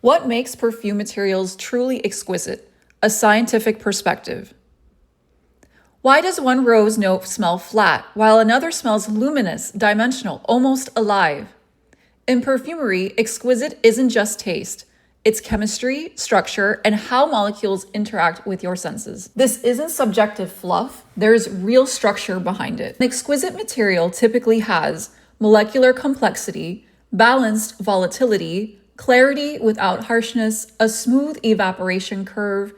What makes perfume materials truly exquisite? A scientific perspective. Why does one rose note smell flat, while another smells luminous, dimensional, almost alive? In perfumery, exquisite isn't just taste. It's chemistry, structure, and how molecules interact with your senses. This isn't subjective fluff, there's real structure behind it. An exquisite material typically has molecular complexity, balanced volatility, clarity without harshness, a smooth evaporation curve,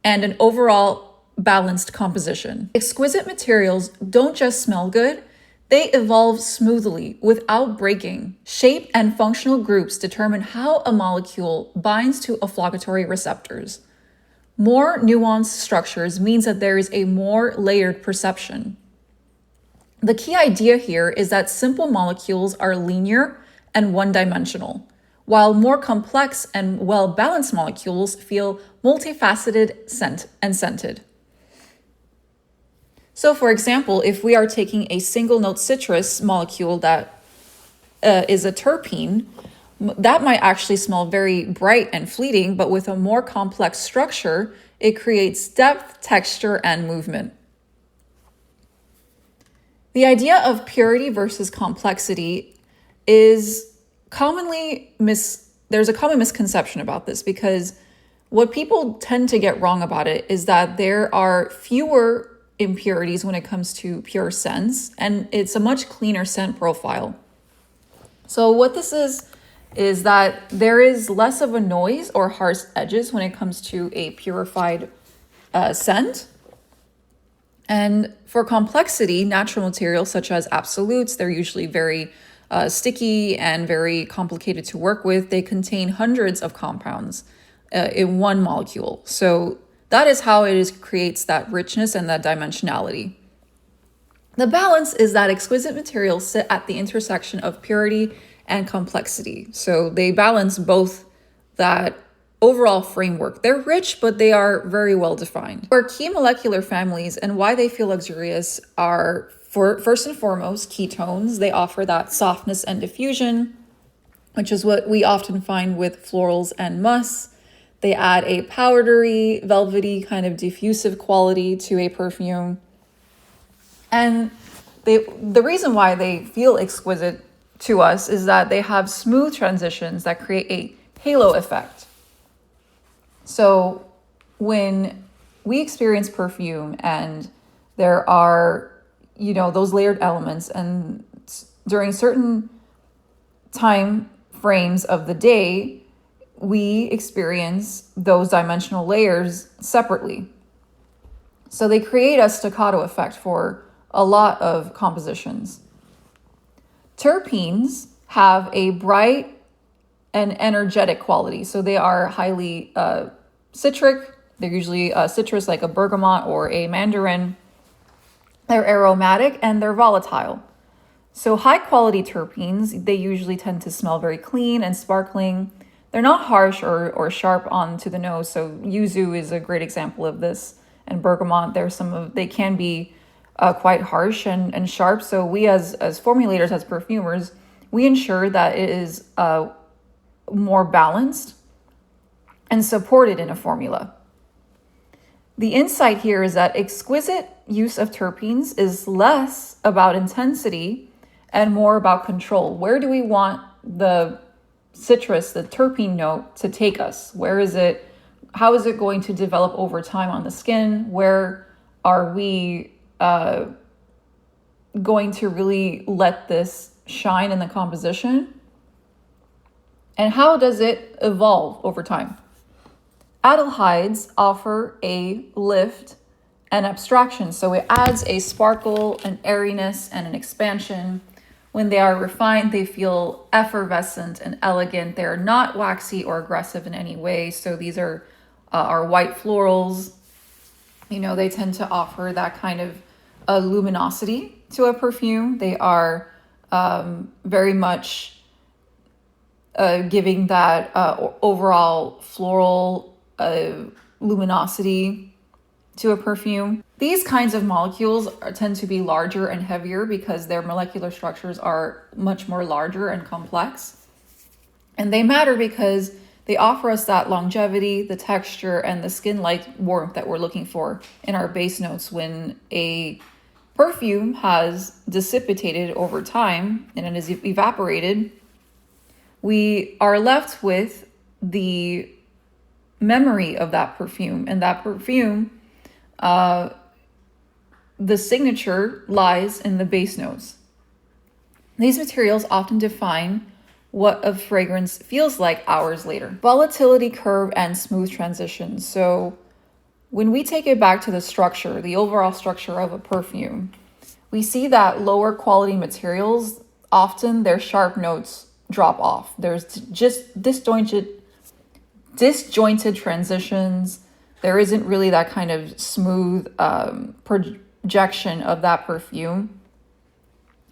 and an overall balanced composition. Exquisite materials don't just smell good, they evolve smoothly without breaking. Shape and functional groups determine how a molecule binds to olfactory receptors. More nuanced structures means that there is a more layered perception. The key idea here is that simple molecules are linear and one-dimensional, while more complex and well-balanced molecules feel multifaceted and scented. So for example, if we are taking a single note citrus molecule that is a terpene, that might actually smell very bright and fleeting, but with a more complex structure, it creates depth, texture, and movement. The idea of purity versus complexity is there's a common misconception about this, because what people tend to get wrong about it is that there are fewer impurities when it comes to pure scents, and it's a much cleaner scent profile. So what this is that there is less of a noise or harsh edges when it comes to a purified scent. And for complexity, natural materials such as absolutes, they're usually very sticky and very complicated to work with. They contain hundreds of compounds in one molecule. So that is how creates that richness and that dimensionality. The balance is that exquisite materials sit at the intersection of purity and complexity. So they balance both that overall framework. They're rich, but they are very well defined. Our key molecular families and why they feel luxurious are, first and foremost, ketones. They offer that softness and diffusion, which is what we often find with florals and musks. They add a powdery, velvety kind of diffusive quality to a perfume. And the reason why they feel exquisite to us is that they have smooth transitions that create a halo effect. So when we experience perfume and there are, those layered elements, and during certain time frames of the day, we experience those dimensional layers separately. So they create a staccato effect for a lot of compositions. Terpenes have a bright and energetic quality. So they are highly citric. They're usually citrus like a bergamot or a mandarin. They're aromatic and they're volatile. So high quality terpenes, they usually tend to smell very clean and sparkling. They're not harsh or sharp onto the nose. So yuzu is a great example of this. And bergamot, they can be quite harsh and sharp. So we as formulators, as perfumers, we ensure that it is more balanced and supported in a formula. The insight here is that exquisite use of terpenes is less about intensity and more about control. Where do we want the citrus, the terpene note, to take us? Where is it? How is it going to develop over time on the skin? Where are we going to really let this shine in the composition? And how does it evolve over time? Aldehydes offer a lift and abstraction, so it adds a sparkle, an airiness, and an expansion. When they are refined, they feel effervescent and elegant. They're not waxy or aggressive in any way. So these are white florals. They tend to offer that kind of luminosity to a perfume. They are very much giving that overall floral luminosity to a perfume. These kinds of molecules tend to be larger and heavier because their molecular structures are much more larger and complex. And they matter because They offer us that longevity, the texture, and the skin-like warmth that we're looking for in our base notes when a perfume has dissipated over time and it is evaporated. We are left with the memory of that perfume, and that perfume, the signature lies in the base notes. These materials often define what a fragrance feels like hours later. Volatility curve and smooth transition. So when we take it back to the structure, the overall structure of a perfume, we see that lower quality materials, often their sharp notes drop off. There's just disjointed transitions. There isn't really that kind of smooth projection of that perfume.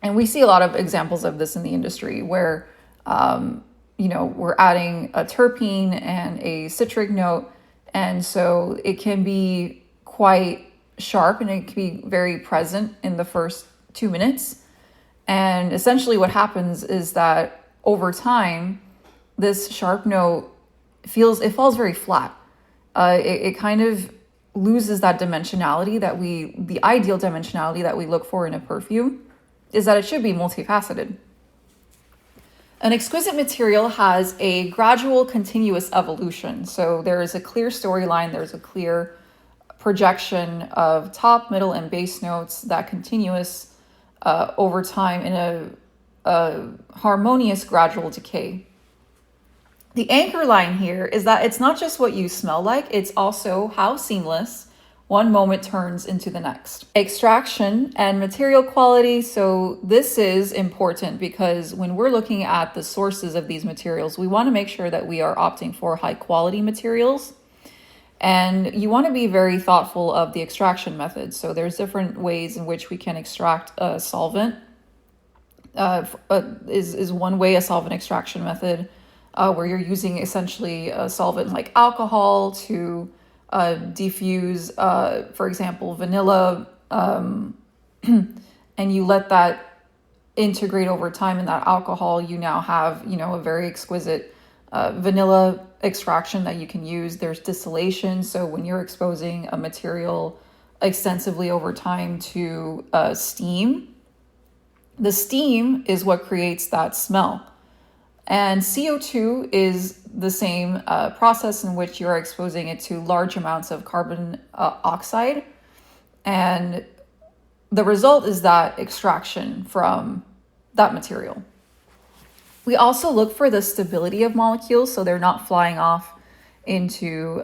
And we see a lot of examples of this in the industry where, we're adding a terpene and a citric note. And so it can be quite sharp and it can be very present in the first 2 minutes. And essentially what happens is that over time, this sharp note falls very flat. It kind of loses that dimensionality the ideal dimensionality that we look for in a perfume is that it should be multifaceted. An exquisite material has a gradual, continuous evolution. So there is a clear storyline, there's a clear projection of top, middle, and base notes that continuous over time in a harmonious, gradual decay. The anchor line here is that it's not just what you smell like, it's also how seamless one moment turns into the next. Extraction and material quality. So this is important because when we're looking at the sources of these materials, we want to make sure that we are opting for high quality materials. And you want to be very thoughtful of the extraction method. So there's different ways in which we can extract a solvent. Is one way, a solvent extraction method, where you're using essentially a solvent like alcohol to diffuse, for example, vanilla, and you let that integrate over time in that alcohol. You now have, a very exquisite vanilla extraction that you can use. There's distillation. So when you're exposing a material extensively over time to steam, the steam is what creates that smell. And CO2 is the same process in which you're exposing it to large amounts of carbon oxide. And the result is that extraction from that material. We also look for the stability of molecules, so they're not flying off into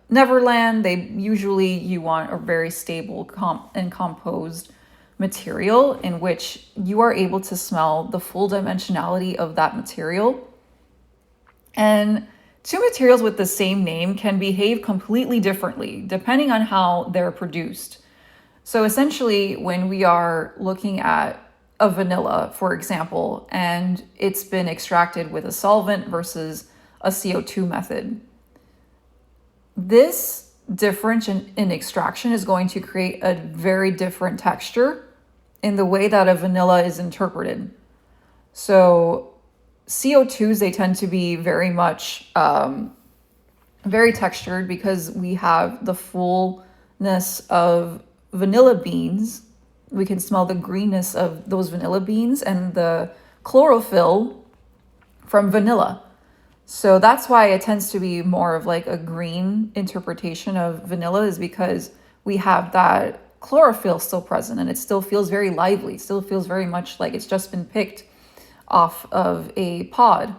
Neverland. You want a very stable and composed material in which you are able to smell the full dimensionality of that material. And two materials with the same name can behave completely differently depending on how they're produced. So essentially, when we are looking at a vanilla, for example, and it's been extracted with a solvent versus a CO2 method, this difference in extraction is going to create a very different texture in the way that a vanilla is interpreted. So CO2s, they tend to be very much very textured because we have the fullness of vanilla beans. We can smell the greenness of those vanilla beans and the chlorophyll from vanilla. So that's why it tends to be more of like a green interpretation of vanilla, is because we have that chlorophyll still present and it still feels very lively. It still feels very much like it's just been picked off of a pod.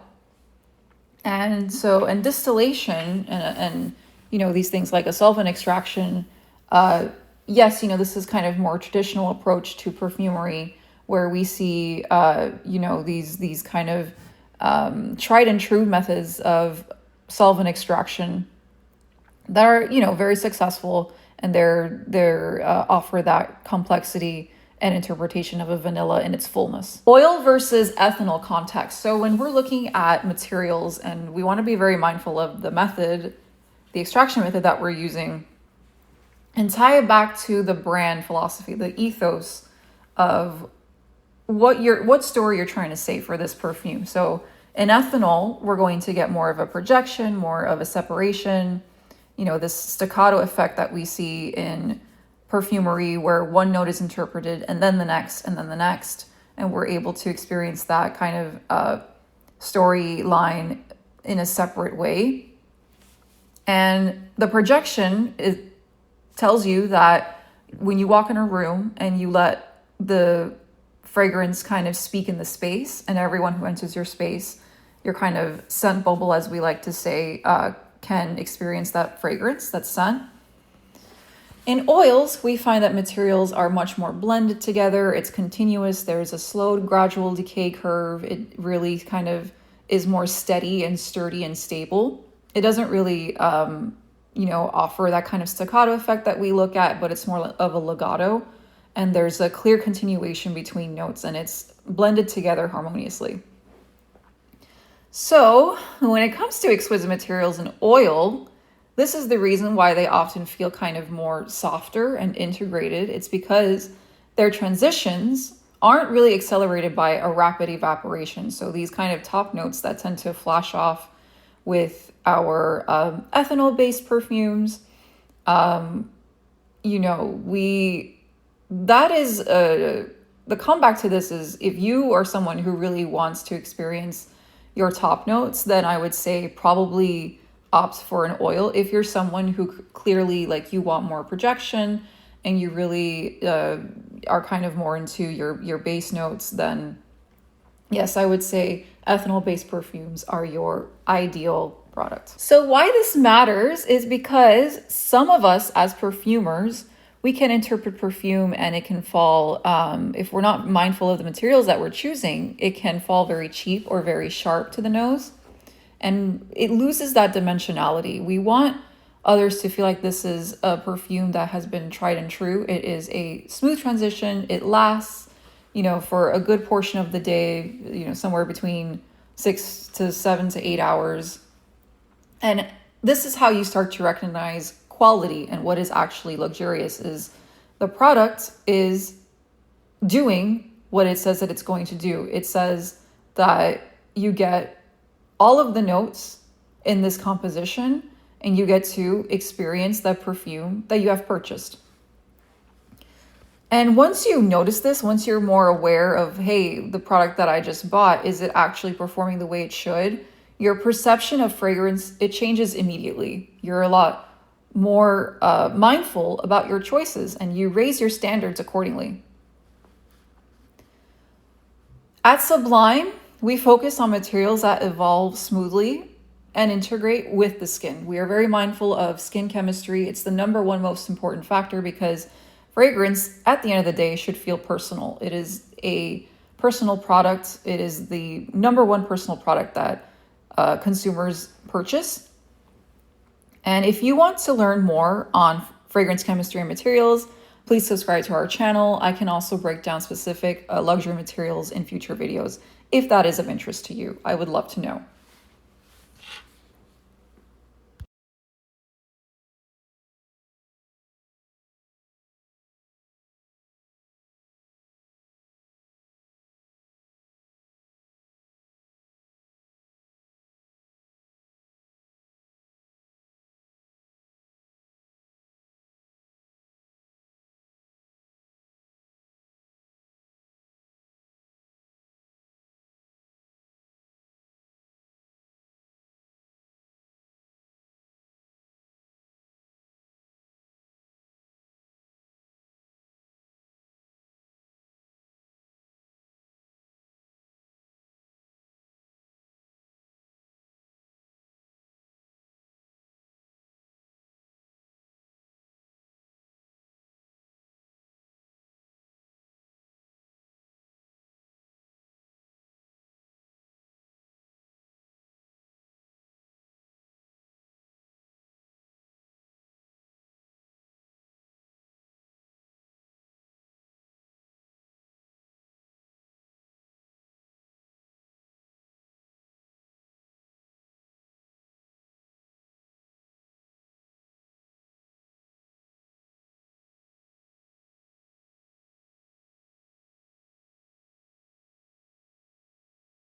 And so, and distillation and these things like a solvent extraction, yes, this is kind of more traditional approach to perfumery where we see, these kind of tried and true methods of solvent extraction that are, very successful, and they're offer that complexity and interpretation of a vanilla in its fullness. Oil versus ethanol context. So when we're looking at materials, and we want to be very mindful of the extraction method that we're using, and tie it back to the brand philosophy, the ethos of what story you're trying to say for this perfume. So In ethanol, we're going to get more of a projection, more of a separation, this staccato effect that we see in perfumery where one note is interpreted and then the next and then the next. And we're able to experience that kind of storyline in a separate way. And the projection, it tells you that when you walk in a room and you let the fragrance kind of speak in the space, and everyone who enters your space, your kind of scent bubble, as we like to say, can experience that fragrance, that scent. In oils, we find that materials are much more blended together. It's continuous. There's a slow, gradual decay curve. It really kind of is more steady and sturdy and stable. It doesn't really, offer that kind of staccato effect that we look at, but it's more of a legato. And there's a clear continuation between notes, and it's blended together harmoniously. So when it comes to exquisite materials and oil, this is the reason why they often feel kind of more softer and integrated. It's because their transitions aren't really accelerated by a rapid evaporation. So these kind of top notes that tend to flash off with our ethanol-based perfumes, the comeback to this is, if you are someone who really wants to experience your top notes, then I would say probably opt for an oil. If you're someone who clearly you want more projection and you really are kind of more into your base notes, then yes, I would say ethanol-based perfumes are your ideal product. So why this matters is because some of us as perfumers, we can interpret perfume and it can fall, if we're not mindful of the materials that we're choosing, it can fall very cheap or very sharp to the nose. And it loses that dimensionality. We want others to feel like this is a perfume that has been tried and true. It is a smooth transition. It lasts, for a good portion of the day, somewhere between 6 to 7 to 8 hours. And this is how you start to recognize quality and what is actually luxurious. Is the product is doing what it says that it's going to do. It says that you get all of the notes in this composition and you get to experience that perfume that you have purchased. And once you notice this, once you're more aware of, hey, the product that I just bought, is it actually performing the way it should? Your perception of fragrance, it changes immediately. You're a lot more mindful about your choices and you raise your standards accordingly. At Sublym, we focus on materials that evolve smoothly and integrate with the skin. We are very mindful of skin chemistry. It's the number one most important factor because fragrance, at the end of the day, should feel personal. It is a personal product. It is the number one personal product that consumers purchase. And if you want to learn more on fragrance chemistry and materials, please subscribe to our channel. I can also break down specific luxury materials in future videos if that is of interest to you. I would love to know.